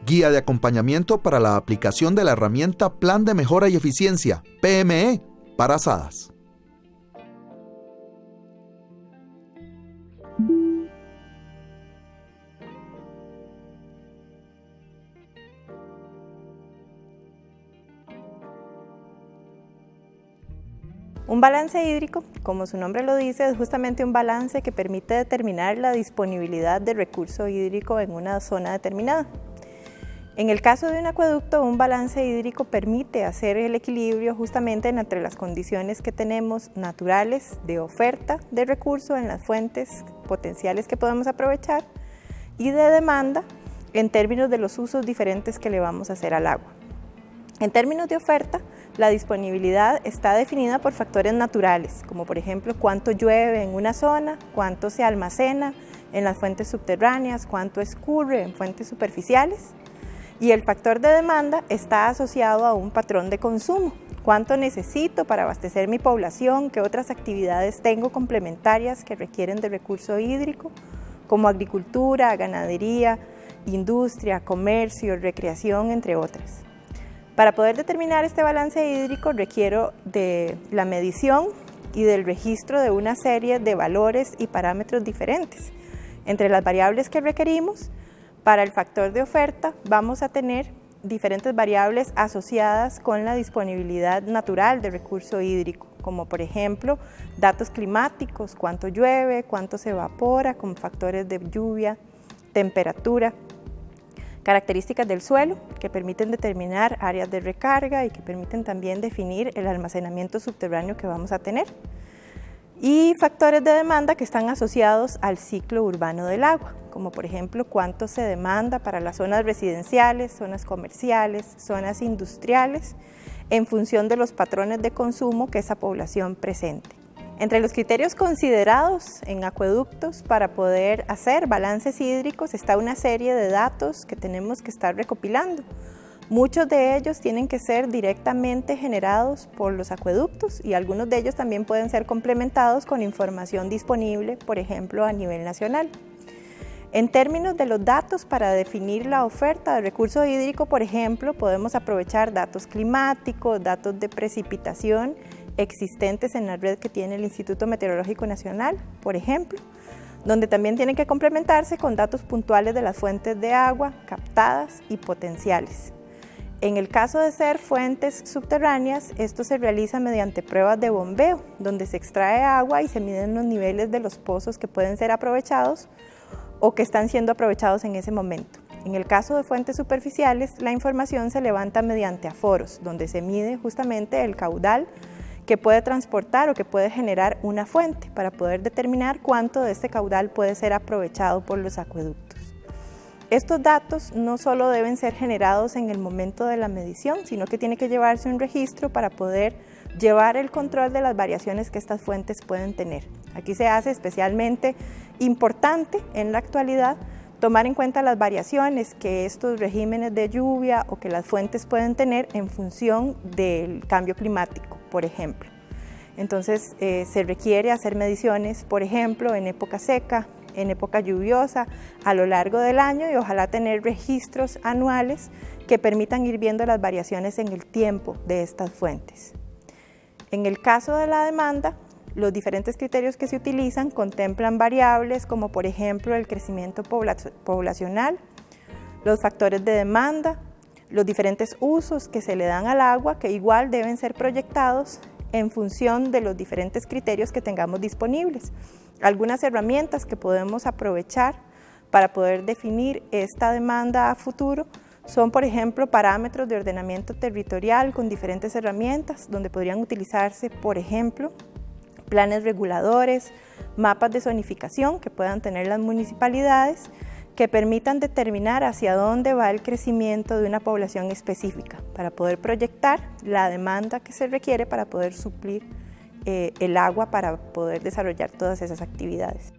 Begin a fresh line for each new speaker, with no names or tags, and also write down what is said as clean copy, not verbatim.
Guía de acompañamiento para la aplicación de la herramienta Plan de Mejora y Eficiencia, PME, para Sadas.
Un balance hídrico, como su nombre lo dice, es justamente un balance que permite determinar la disponibilidad de recurso hídrico en una zona determinada. En el caso de un acueducto, un balance hídrico permite hacer el equilibrio justamente entre las condiciones que tenemos naturales de oferta de recurso en las fuentes potenciales que podemos aprovechar y de demanda en términos de los usos diferentes que le vamos a hacer al agua. En términos de oferta, la disponibilidad está definida por factores naturales, como por ejemplo cuánto llueve en una zona, cuánto se almacena en las fuentes subterráneas, cuánto escurre en fuentes superficiales. Y el factor de demanda está asociado a un patrón de consumo. ¿Cuánto necesito para abastecer mi población? ¿Qué otras actividades tengo complementarias que requieren de recurso hídrico? Como agricultura, ganadería, industria, comercio, recreación, entre otras. Para poder determinar este balance hídrico requiero de la medición y del registro de una serie de valores y parámetros diferentes. Entre las variables que requerimos, para el factor de oferta vamos a tener diferentes variables asociadas con la disponibilidad natural de recurso hídrico, como por ejemplo datos climáticos, cuánto llueve, cuánto se evapora, con factores de lluvia, temperatura, características del suelo que permiten determinar áreas de recarga y que permiten también definir el almacenamiento subterráneo que vamos a tener. Y factores de demanda que están asociados al ciclo urbano del agua, como por ejemplo cuánto se demanda para las zonas residenciales, zonas comerciales, zonas industriales, en función de los patrones de consumo que esa población presente. Entre los criterios considerados en acueductos para poder hacer balances hídricos está una serie de datos que tenemos que estar recopilando. Muchos de ellos tienen que ser directamente generados por los acueductos y algunos de ellos también pueden ser complementados con información disponible, por ejemplo, a nivel nacional. En términos de los datos para definir la oferta de recurso hídrico, por ejemplo, podemos aprovechar datos climáticos, datos de precipitación existentes en la red que tiene el Instituto Meteorológico Nacional, por ejemplo, donde también tienen que complementarse con datos puntuales de las fuentes de agua captadas y potenciales. En el caso de ser fuentes subterráneas, esto se realiza mediante pruebas de bombeo, donde se extrae agua y se miden los niveles de los pozos que pueden ser aprovechados o que están siendo aprovechados en ese momento. En el caso de fuentes superficiales, la información se levanta mediante aforos, donde se mide justamente el caudal que puede transportar o que puede generar una fuente para poder determinar cuánto de este caudal puede ser aprovechado por los acueductos. Estos datos no solo deben ser generados en el momento de la medición, sino que tiene que llevarse un registro para poder llevar el control de las variaciones que estas fuentes pueden tener. Aquí se hace especialmente importante en la actualidad tomar en cuenta las variaciones que estos regímenes de lluvia o que las fuentes pueden tener en función del cambio climático, por ejemplo. Entonces se requiere hacer mediciones, por ejemplo, en época seca, en época lluviosa, a lo largo del año y ojalá tener registros anuales que permitan ir viendo las variaciones en el tiempo de estas fuentes. En el caso de la demanda, los diferentes criterios que se utilizan contemplan variables como por ejemplo el crecimiento poblacional, los factores de demanda, los diferentes usos que se le dan al agua que igual deben ser proyectados en función de los diferentes criterios que tengamos disponibles. Algunas herramientas que podemos aprovechar para poder definir esta demanda a futuro son, por ejemplo, parámetros de ordenamiento territorial con diferentes herramientas, donde podrían utilizarse, por ejemplo, planes reguladores, mapas de zonificación que puedan tener las municipalidades, que permitan determinar hacia dónde va el crecimiento de una población específica, para poder proyectar la demanda que se requiere para poder suplir el agua para poder desarrollar todas esas actividades.